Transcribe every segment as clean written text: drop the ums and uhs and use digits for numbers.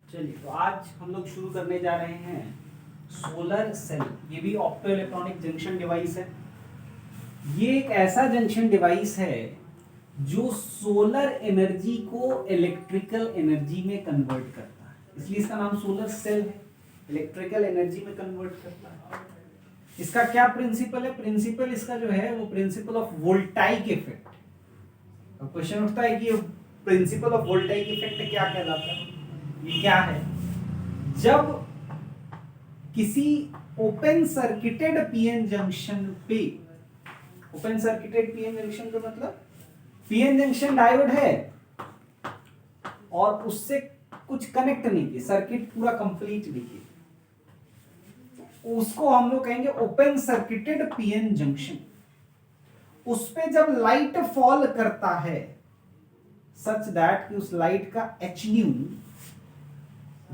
चलिए, तो आज हम लोग शुरू करने जा रहे हैं सोलर सेल। ये भी ऑप्टो इलेक्ट्रॉनिक जंक्शन डिवाइस है। ये एक ऐसा जंक्शन डिवाइस है जो सोलर एनर्जी को इलेक्ट्रिकल एनर्जी में कन्वर्ट करता है, इसलिए इसका नाम सोलर सेल है। इलेक्ट्रिकल एनर्जी में कन्वर्ट करता है। इसका क्या प्रिंसिपल है? प्रिंसिपल इसका जो है वो प्रिंसिपल ऑफ वोल्टाइक इफेक्ट। अब क्वेश्चन उठता है कि प्रिंसिपल ऑफ वोल्टाइक इफेक्ट क्या कहलाता है? ये क्या है? जब किसी ओपन सर्किटेड पीएन जंक्शन पे, ओपन सर्किटेड पीएन जंक्शन का मतलब पीएन जंक्शन डायोड है और उससे कुछ कनेक्ट नहीं किया, सर्किट पूरा कंप्लीट नहीं किया, उसको हम लोग कहेंगे ओपन सर्किटेड पीएन जंक्शन। उस पे जब लाइट फॉल करता है सच दैट कि उस लाइट का एच न्यू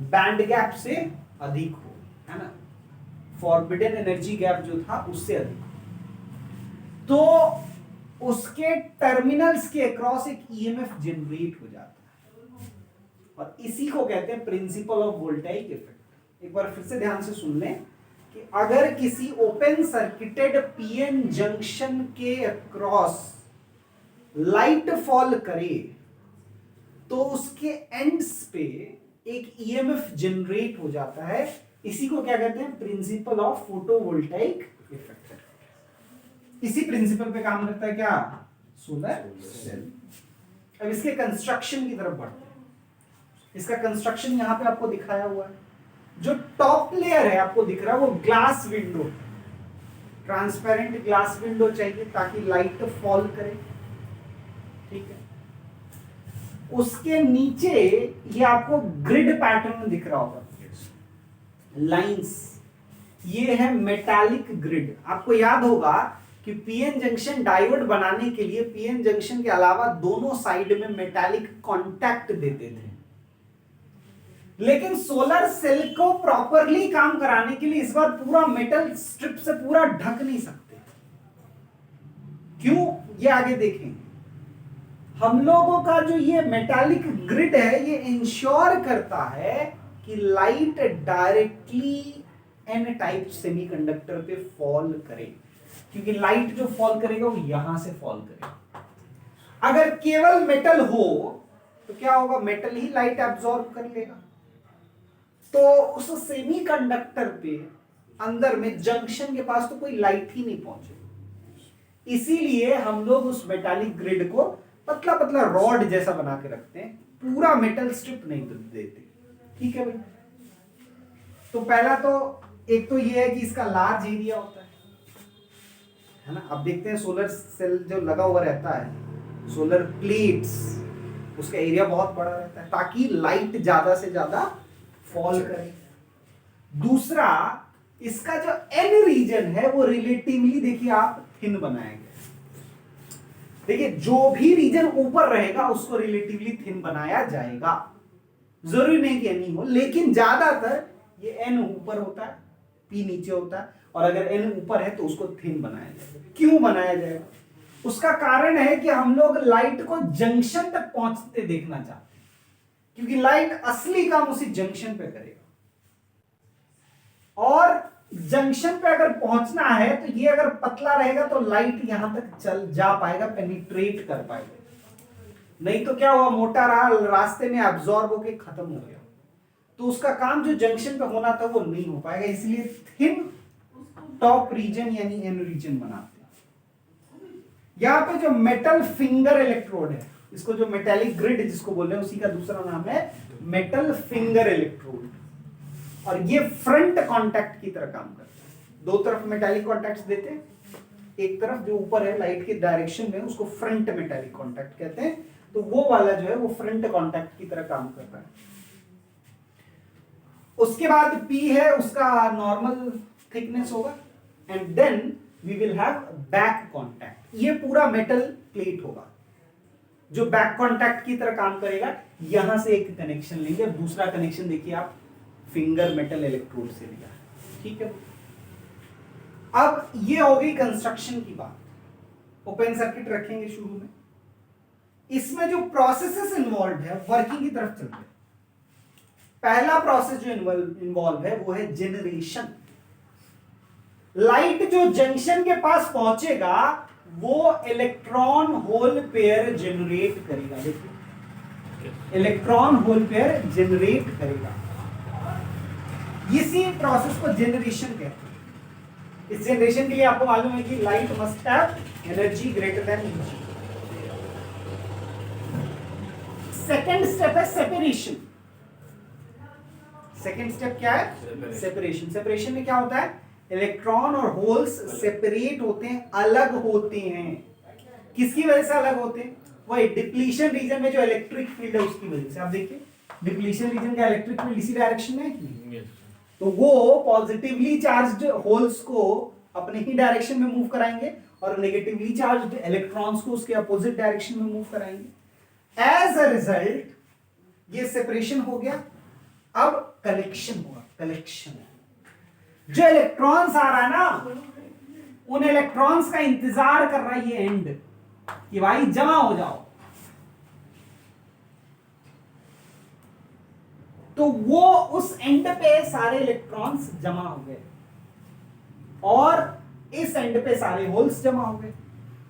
बैंड गैप से अधिक हो, है ना, फॉरबिडन एनर्जी गैप जो था उससे अधिक, तो उसके टर्मिनल्स के अक्रॉस एक ईएमएफ जनरेट हो जाता है और इसी को कहते हैं प्रिंसिपल ऑफ वोल्टाइक इफेक्ट। एक बार फिर से ध्यान से सुन लें कि अगर किसी ओपन सर्किटेड पीएन जंक्शन के अक्रॉस लाइट फॉल करे तो उसके एंड्स पे एक ईएमएफ जनरेट हो जाता है। इसी को क्या कहते हैं? Principle of photovoltaic effect. इसी प्रिंसिपल पे काम करता है क्या? Solar cell. अब इसके कंस्ट्रक्शन की तरफ बढ़ते हैं। इसका कंस्ट्रक्शन यहां पे आपको दिखाया हुआ है। जो टॉप लेयर है आपको दिख रहा है वो glass window, transparent glass window चाहिए ताकि लाइट फॉल करे, ठीक है। उसके नीचे ये आपको ग्रिड पैटर्न दिख रहा होगा, लाइंस, ये है मेटालिक ग्रिड। आपको याद होगा कि पीएन जंक्शन डायोड बनाने के लिए पीएन जंक्शन के अलावा दोनों साइड में मेटालिक कांटेक्ट देते थे, लेकिन सोलर सेल को प्रॉपरली काम कराने के लिए इस बार पूरा मेटल स्ट्रिप से पूरा ढक नहीं सकते। क्यों? ये आगे देखेंगे। हम लोगों का जो ये मेटालिक ग्रिड है ये इंश्योर करता है कि light directly N type semiconductor पे फॉल करे, क्योंकि लाइट जो फॉल करेगा वो यहां से फॉल करेगा। अगर केवल मेटल हो तो क्या होगा? मेटल ही लाइट एब्जॉर्ब कर लेगा, तो उस सेमीकंडक्टर पे अंदर में जंक्शन के पास तो कोई लाइट ही नहीं पहुंचेगी। इसीलिए हम लोग उस मेटालिक ग्रिड को पतला पतला रॉड जैसा बना के रखते हैं, पूरा मेटल स्ट्रिप नहीं देते, ठीक है भाई। तो पहला तो एक तो ये है कि इसका लार्ज एरिया होता है ना। अब देखते हैं सोलर सेल जो लगा हुआ रहता है, सोलर प्लेट्स, उसका एरिया बहुत बड़ा रहता है ताकि लाइट ज्यादा से ज्यादा फॉल करे। दूसरा, इसका जो एन रीजन है वो रिलेटिवली देखिए आप थिन बनाया गया। देखिए जो भी रीजन ऊपर रहेगा उसको रिलेटिवली थिन बनाया जाएगा। जरूरी नहीं कि एन हो, लेकिन ज्यादातर ये एन ऊपर होता है, पी नीचे होता है, और अगर एन ऊपर है तो उसको थिन बनाया जाएगा। क्यों बनाया जाएगा? उसका कारण है कि हम लोग लाइट को जंक्शन तक पहुंचते देखना चाहते हैं, क्योंकि लाइट असली काम उसी जंक्शन पे करेगा, और जंक्शन पे अगर पहुंचना है तो ये अगर पतला रहेगा तो लाइट यहां तक चल जा पाएगा, पेनिट्रेट कर पाएगा। नहीं तो क्या हुआ? मोटा रहा, रास्ते में एब्जॉर्ब होके खत्म हो गया, तो उसका काम जो जंक्शन पे होना था वो नहीं हो पाएगा। इसलिए थिन टॉप रीजन यानी एन रीजन बनाते हैं। यहां पे जो मेटल फिंगर इलेक्ट्रोड है, इसको जो मेटालिक ग्रिड जिसको बोल रहे हैं उसी का दूसरा नाम है मेटल फिंगर इलेक्ट्रोड, और ये फ्रंट कांटेक्ट की तरह काम करता है। दो तरफ मेटालिक कांटेक्ट्स देते हैं, एक तरफ जो ऊपर है लाइट के डायरेक्शन में उसको फ्रंट मेटालिक कांटेक्ट कहते हैं, तो वो वाला जो है वो फ्रंट कांटेक्ट की तरह काम कर रहा है। उसके बाद P है, उसका नॉर्मल थिकनेस होगा, and then we will have back contact. ये पूरा मेटल प्लेट होगा जो बैक कांटेक्ट की तरह काम करेगा। यहां से एक कनेक्शन लेंगे, दूसरा कनेक्शन देखिए आप फिंगर मेटल इलेक्ट्रोड से लिया, ठीक है। अब ये हो गई कंस्ट्रक्शन की बात। ओपन सर्किट रखेंगे शुरू में, इसमें जो प्रोसेसेस इन्वॉल्व है वर्किंग की तरफ चलते हैं। पहला प्रोसेस जो इन्वॉल्व है वो है जनरेशन। लाइट जो जंक्शन के पास पहुंचेगा वो इलेक्ट्रॉन होल पेयर जनरेट करेगा। देखिए इलेक्ट्रॉन होल पेयर जनरेट करेगा, इसी प्रोसेस को जनरेशन कहते हैं। इस जनरेशन के लिए आपको मालूम है कि light must have energy greater than energy. Second step है सेपरेशन। सेकेंड स्टेप क्या है? सेपरेशन। सेपरेशन में क्या होता है? इलेक्ट्रॉन और होल्स सेपरेट होते हैं, अलग होते हैं। किसकी वजह से अलग होते हैं? वही डिप्लीशन रीजन में जो इलेक्ट्रिक फील्ड है उसकी वजह से। आप देखिए डिप्लीशन रीजन का इलेक्ट्रिक फील्ड इसी डायरेक्शन में है, तो वो पॉजिटिवली चार्ज्ड होल्स को अपने ही डायरेक्शन में मूव कराएंगे और नेगेटिवली चार्ज्ड इलेक्ट्रॉन्स को उसके अपोजिट डायरेक्शन में मूव कराएंगे। एज अ रिजल्ट ये सेपरेशन हो गया। अब कलेक्शन हुआ। कलेक्शन जो इलेक्ट्रॉन्स आ रहा है ना, उन इलेक्ट्रॉन्स का इंतजार कर रहा है ये एंड कि भाई जमा हो जाओ। तो वो उस एंड पे सारे इलेक्ट्रॉन्स जमा हो गए और इस एंड पे सारे होल्स जमा हो गए।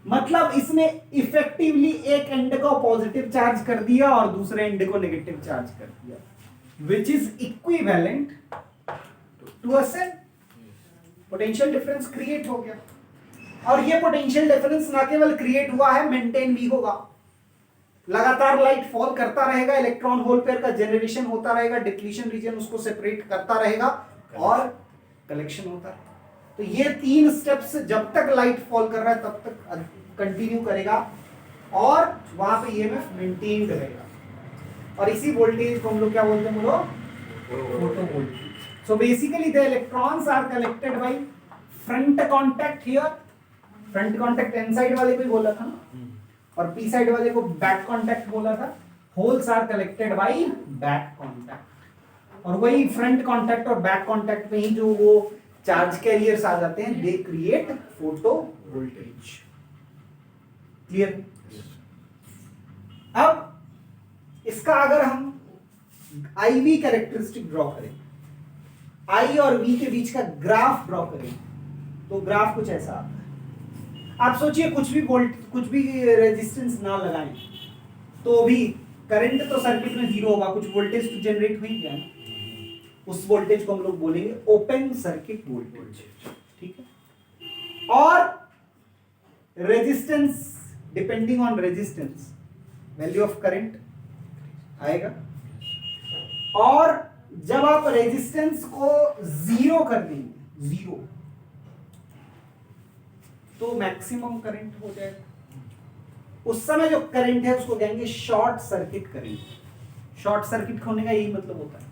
मतलब इसने इफेक्टिवली एक एंड को पॉजिटिव चार्ज कर दिया और दूसरे एंड को नेगेटिव चार्ज कर दिया, which is equivalent to a cell. Potential difference create हो गया और ये पोटेंशियल डिफरेंस ना केवल क्रिएट हुआ है, मेंटेन भी होगा। लगातार लाइट फॉल करता रहेगा, इलेक्ट्रॉन होल पेयर का जनरेशन होता रहेगा, डिप्लीशन रीजन उसको सेपरेट करता रहेगा और कलेक्शन होता रहेगा। तो ये तीन स्टेप्स जब तक लाइट फॉल कर रहा है तब तक कंटिन्यू करेगा और वहां पे ईएमएफ मेंटेन रहेगा। और इसी वोल्टेज को हम लोग क्या बोलते हैं? बोलो photo voltage. So basically the electrons are collected by front contact here. Front contact N side वाले को ही बोला था ना, और पी साइड वाले को बैक कांटेक्ट बोला था। Holes are collected by back contact, और वही फ्रंट कांटेक्ट और बैक कांटेक्ट में ही जो वो चार्ज कैरियर्स आ जाते हैं, they create photo voltage. Clear? अब इसका अगर हम IV कैरेक्टरिस्टिक ड्रॉ करें, I और V के बीच का ग्राफ ड्रॉ करें, तो ग्राफ कुछ ऐसा आता है। आप सोचिए कुछ भी रेजिस्टेंस ना लगाएं तो भी करंट तो सर्किट में जीरो होगा, कुछ वोल्टेज तो जनरेट हुई क्या ना, उस वोल्टेज को हम लोग बोलेंगे ओपन सर्किट वोल्टेज। ठीक है? और resistance, depending on resistance value of current आएगा। और जब आप रेजिस्टेंस को जीरो कर देंगे, जीरो, तो मैक्सिमम करंट हो जाएगा। उस समय जो करंट है उसको कहेंगे short circuit current. Short circuit होने का यही मतलब होता है,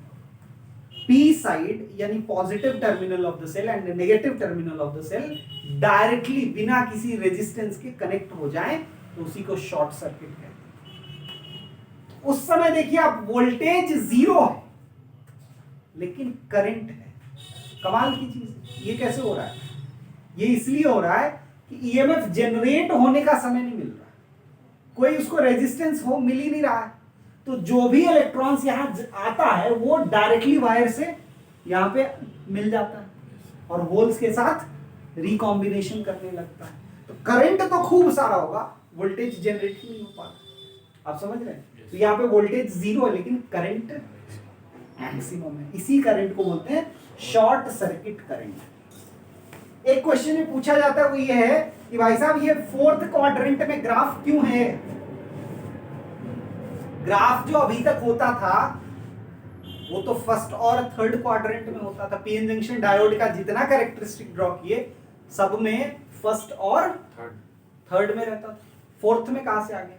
पी साइड यानी positive terminal of the cell and negative terminal of the cell directly बिना किसी रेजिस्टेंस के कनेक्ट हो जाए तो उसी को शॉर्ट सर्किट कहते हैं। उस समय देखिए आप वोल्टेज जीरो है लेकिन करंट है। कमाल की चीज, ये कैसे हो रहा है? ये इसलिए हो रहा है कि ईएमएफ जनरेट होने का समय नहीं मिल रहा, कोई उसको रेजिस्टेंस हो मिल ही नहीं रहा है। तो जो भी इलेक्ट्रॉन्स यहां आता है वो डायरेक्टली वायर से यहां पे मिल जाता है और होल्स के साथ रिकॉम्बिनेशन करने लगता है। तो करंट तो खूब सारा होगा, वोल्टेज जनरेट ही नहीं हो पाता। आप समझ रहे हैं? तो यहाँ पे वोल्टेज जीरो है लेकिन करंट मैक्सिमम है। इसी करंट को बोलते हैं शॉर्ट सर्किट करंट। एक क्वेश्चन में पूछा जाता है वो ये है कि भाई साहब ये फोर्थ क्वाड्रेंट में ग्राफ क्यों है? ग्राफ जो अभी तक होता था वो तो फर्स्ट और थर्ड क्वाड्रेंट में होता था। पीएन जंक्शन डायोड का जितना कैरेक्टरिस्टिक ड्रॉ किए सब में फर्स्ट और थर्ड में रहता था, फोर्थ में कहां से आ गया?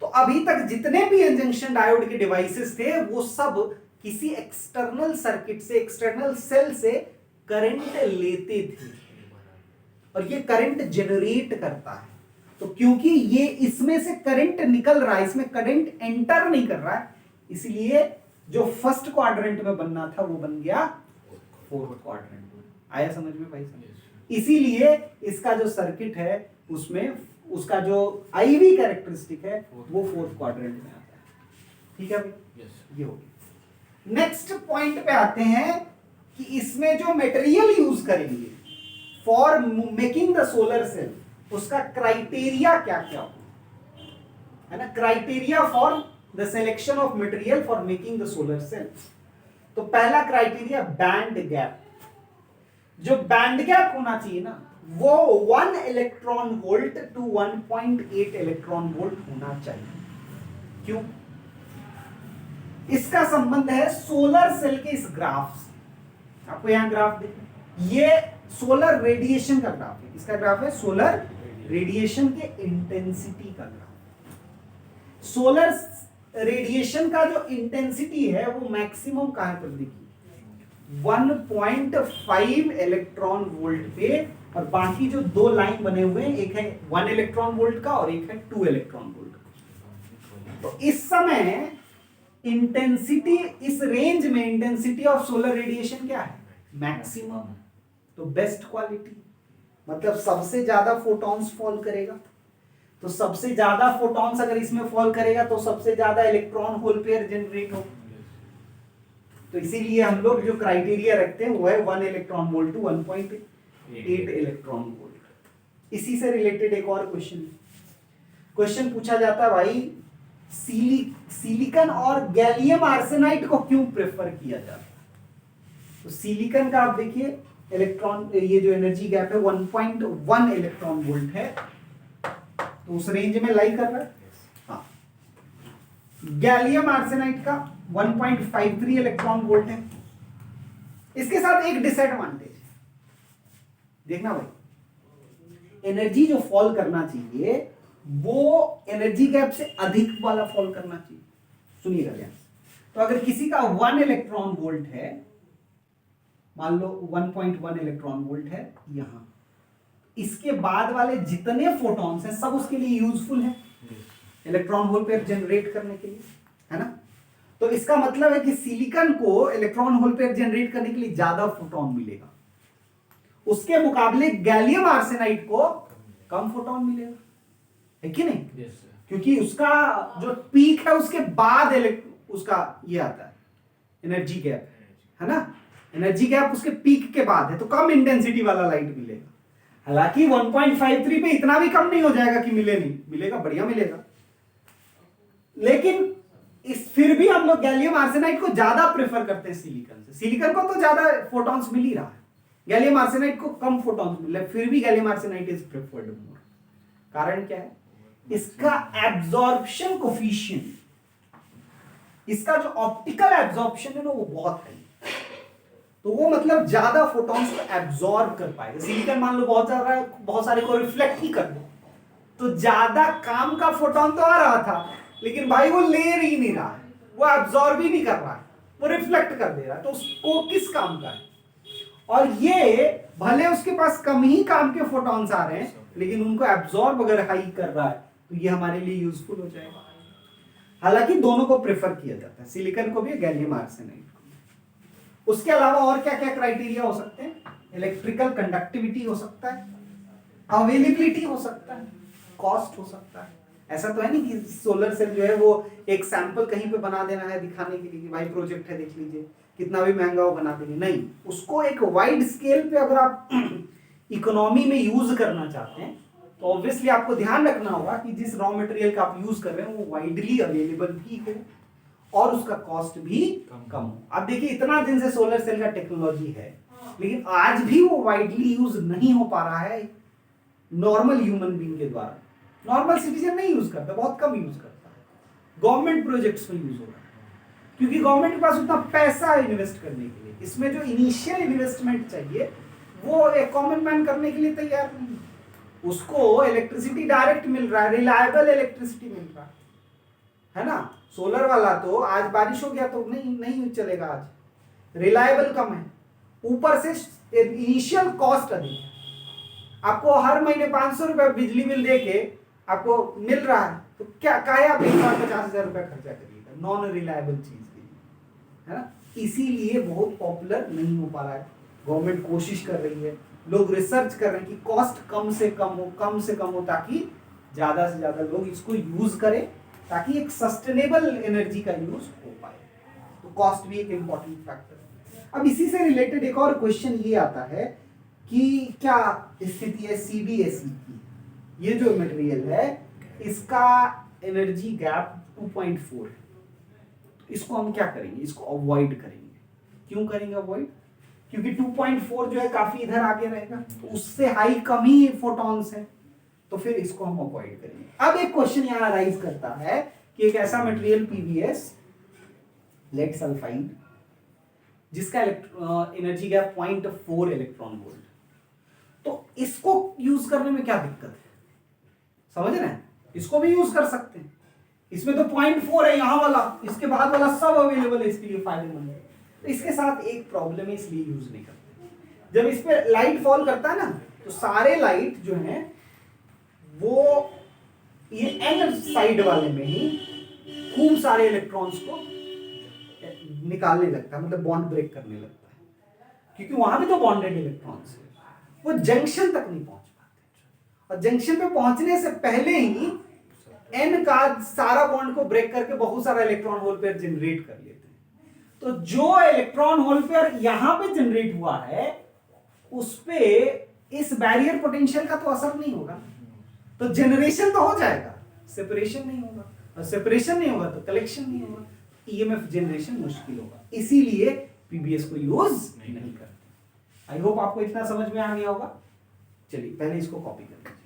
तो अभी तक जितने पीएन जंक्शन डायोड के डिवाइसेस थे वो सब किसी एक्सटर्नल सर्किट से, एक्सटर्नल सेल से करंट लेते थे और ये करंट जनरेट करता है। तो क्योंकि ये इसमें से करंट निकल रहा है, इसमें करंट एंटर नहीं कर रहा है, इसलिए जो फर्स्ट क्वाड्रेंट में बनना था वो बन गया फोर्थ क्वाड्रेंट में। आया समझ में भाई? इसीलिए इसका जो सर्किट है उसमें उसका जो आईवी कैरेक्टरिस्टिक है वो फोर्थ क्वाड्रेंट में आता है। ठीक है भाई? ये हो गया। नेक्स्ट पॉइंट पे आते हैं कि इसमें जो मटेरियल यूज करेंगे for making the solar cell, उसका क्राइटेरिया क्या क्या हो, है ना, criteria for the selection of material for making the solar cell. तो पहला क्राइटेरिया बैंड गैप। जो बैंड गैप होना चाहिए ना, वो 1 electron volt to 1.8 electron volt होना चाहिए। क्यों? इसका संबंध है सोलर सेल के इस ग्राफ से। आपको यहां ग्राफ देखिए, ये सोलर रेडिएशन का ग्राफ है। इसका ग्राफ है सोलर रेडिएशन के इंटेंसिटी का ग्राफ। सोलर रेडिएशन का जो इंटेंसिटी है वो मैक्सिमम कहां पर देखिए 1.5 इलेक्ट्रॉन वोल्ट पे, और बाकी जो दो लाइन बने हुए हैं, एक है 1 इलेक्ट्रॉन वोल्ट का और एक है 2 इलेक्ट्रॉन वोल्ट का। तो इस समय इंटेंसिटी, इस रेंज में इंटेंसिटी ऑफ सोलर रेडिएशन क्या है? मैक्सिमम। तो बेस्ट क्वालिटी मतलब सबसे ज्यादा फोटॉन्स फॉल करेगा। तो सबसे ज्यादा फोटॉन्स अगर इसमें फॉल करेगा तो सबसे ज्यादा इलेक्ट्रॉन होल पेयर जनरेट होगा। तो इसीलिए हम लोग जो क्राइटेरिया रखते हैं वो है 1 electron volt to 1.8 electron volt. इसी से रिलेटेड एक और क्वेश्चन पूछा जाता है, भाई सिलिकॉन और गैलियम आर्सेनाइड को क्यों प्रेफर किया जाता है? तो सिलिकॉन का आप देखिए इलेक्ट्रॉन, ये जो एनर्जी गैप है 1.1 इलेक्ट्रॉन वोल्ट है, तो उस रेंज में लाई कर रहा है। हाँ, गैलियम आर्सेनाइड का 1.53 इलेक्ट्रॉन वोल्ट है। इसके साथ एक डिसएडवांटेज है, देखना भाई, एनर्जी जो फॉल करना चाहिए वो एनर्जी गैप से अधिक वाला फॉल करना चाहिए। सुनिएगा ध्यान से। तो अगर किसी का 1 इलेक्ट्रॉन वोल्ट है, मान लो 1.1 इलेक्ट्रॉन वोल्ट है यहां, इसके बाद वाले जितने फोटॉन्स हैं सब उसके लिए यूजफुल है, इलेक्ट्रॉन होल पेयर जनरेट करने के लिए, है ना। तो इसका मतलब है कि सिलिकॉन को इलेक्ट्रॉन होल पेयर जनरेट करने के लिए ज्यादा फोटॉन मिलेगा, उसके मुकाबले गैलियम आर्सेनाइड को कम फोटॉन मिलेगा, है कि नहीं? क्योंकि उसका जो पीक है उसके बाद उसका ये आता है एनर्जी गैप, है ना। एनर्जी गैप उसके पीक के बाद है, तो कम इंटेंसिटी वाला लाइट मिलेगा। हालांकि 1.53 पे इतना भी कम नहीं हो जाएगा कि मिले नहीं, मिलेगा, बढ़िया मिलेगा। लेकिन फिर भी हम लोग गैलियम आर्सेनाइड को ज्यादा प्रेफर करते हैं सिलिकॉन से। सिलिकॉन को तो ज्यादा फोटॉन्स मिल ही रहा है, गैलियम आर्सेनाइड को कम फोटॉन्स मिल रहे, फिर भी गैलियम आर्सेनाइड इज प्रेफर्ड मोर। कारण क्या है? इसका एब्जॉर्प्शन कोफिशिएंट, इसका जो ऑप्टिकल एब्जॉर्प्शन है ना वो बहुत है, तो वो मतलब ज्यादा फोटॉन्स को एब्जॉर्ब कर पाएगा। सिलिकॉन मान लो बहुत सारे को रिफ्लेक्ट ही कर दो, तो ज्यादा काम का फोटॉन तो आ रहा था, लेकिन भाई वो ले ही नहीं रहा है, वो एब्जॉर्ब ही नहीं कर रहा है, वो रिफ्लेक्ट कर दे रहा है, तो उसको किस काम का है? और ये भले उसके पास कम ही काम के फोटॉन्स आ रहे हैं, लेकिन उनको एब्जॉर्ब अगर हाई कर रहा है तो ये हमारे लिए यूजफुल हो जाएगा। हालांकि दोनों को प्रेफर किया जाता है, सिलिकॉन को भी, गैलियम आर्सेनाइड को। उसके अलावा और क्या क्या क्राइटेरिया हो सकते हैं? इलेक्ट्रिकल कंडक्टिविटी हो सकता है, अवेलेबिलिटी हो सकता है, कॉस्ट हो सकता है। ऐसा तो है नहीं कि सोलर सेल जो है वो एक सैंपल कहीं पे बना देना है दिखाने के लिए कि भाई प्रोजेक्ट है देख लीजिए, कितना भी महंगा वो बना देंगे, नहीं। उसको एक वाइड स्केल पे अगर आप इकोनॉमी में यूज करना चाहते हैं तो ऑब्वियसली आपको ध्यान रखना होगा कि जिस रॉ मटेरियल का आप यूज कर रहे हैं वो वाइडली अवेलेबल भी हो और उसका कॉस्ट भी कम हो। अब देखिए इतना दिन से सोलर सेल का टेक्नोलॉजी है, लेकिन आज भी वो वाइडली यूज नहीं हो पा रहा है नॉर्मल ह्यूमन बीइंग के द्वारा। नॉर्मल सिटीजन नहीं यूज करता, बहुत कम यूज करता है। गवर्नमेंट प्रोजेक्ट्स में यूज हो रहा है क्योंकि गवर्नमेंट के पास उतना पैसा इन्वेस्ट करने के लिए, इसमें जो इनिशियल इन्वेस्टमेंट चाहिए वो एक कॉमन मैन करने के लिए तैयार नहीं। उसको इलेक्ट्रिसिटी डायरेक्ट मिल रहा है, रिलायबल इलेक्ट्रिसिटी मिल रहा है ना। सोलर वाला तो आज बारिश हो गया तो नहीं चलेगा, आज रिलायबल कम है, ऊपर से इनिशियल कॉस्ट अधिक है। आपको हर महीने 500 रुपए बिजली बिल देके आपको मिल रहा है, तो क्या काहे आप 1,50,000 रुपए खर्चा करिएगा नॉन रिलायबल चीज के लिए, है ना। इसीलिए बहुत पॉपुलर नहीं हो पा रहा है। गवर्नमेंट कोशिश कर रही है, लोग रिसर्च कर रहे हैं कि कॉस्ट कम से कम हो ताकि ज्यादा से ज्यादा लोग इसको यूज करें, ताकि एक सस्टेनेबल एनर्जी का यूज हो पाए। तो तो कॉस्ट भी एक इंपॉर्टेंट फैक्टर है। अब इसी से रिलेटेड एक और क्वेश्चन ये आता है कि क्या स्थिति है सीबीएसई की, ये जो मटेरियल है इसका एनर्जी गैप 2.4 है, इसको हम क्या करेंगे, इसको अवॉइड करेंगे। क्यों करेंगे अवॉइड? क्योंकि 2.4 जो है काफी इधर आगे रहेगा, तो उससे हाई कम ही फोटॉन्स है, तो फिर इसको हम अवॉइड करेंगे। अब एक क्वेश्चन यहां राइज करता है कि एक ऐसा मटेरियल पीबीएस लेड सल्फाइड जिसका एनर्जी गैप 0.4 इलेक्ट्रॉन वोल्ट, तो इसको यूज करने में क्या दिक्कत है? समझ रहे हैं? इसको भी यूज कर सकते हैं, इसमें तो 0.4 है यहां वाला, इसके बाद वाला सब अवेलेबल है, इसके लिए फायदेमंद है। तो इसके साथ एक प्रॉब्लम है, इसलिए यूज नहीं करते। जब इस पे लाइट फॉल करता है ना, तो सारे लाइट जो है वो ये एन साइड वाले में ही खूब सारे इलेक्ट्रॉन्स को निकालने लगता है, मतलब बॉन्ड ब्रेक करने लगता है, क्योंकि वहां भी तो बॉन्डेड इलेक्ट्रॉन्स है, वो जंक्शन तक नहीं पहुंच पाते, और जंक्शन पे पहुंचने से पहले ही एन का सारा बॉन्ड को ब्रेक करके बहुत सारा इलेक्ट्रॉन होल पेयर जनरेट कर लेते हैं। तो जो इलेक्ट्रॉन होल पेयर यहां पे जनरेट हुआ है उस पे इस बैरियर पोटेंशियल का तो असर नहीं होगा, तो जनरेशन तो हो जाएगा, सेपरेशन नहीं होगा, और सेपरेशन नहीं होगा तो कलेक्शन नहीं होगा, ईएमएफ जनरेशन मुश्किल होगा, इसीलिए पीबीएस को यूज नहीं करते। आई होप आपको इतना समझ में आ गया होगा। चलिए पहले इसको कॉपी करते हैं।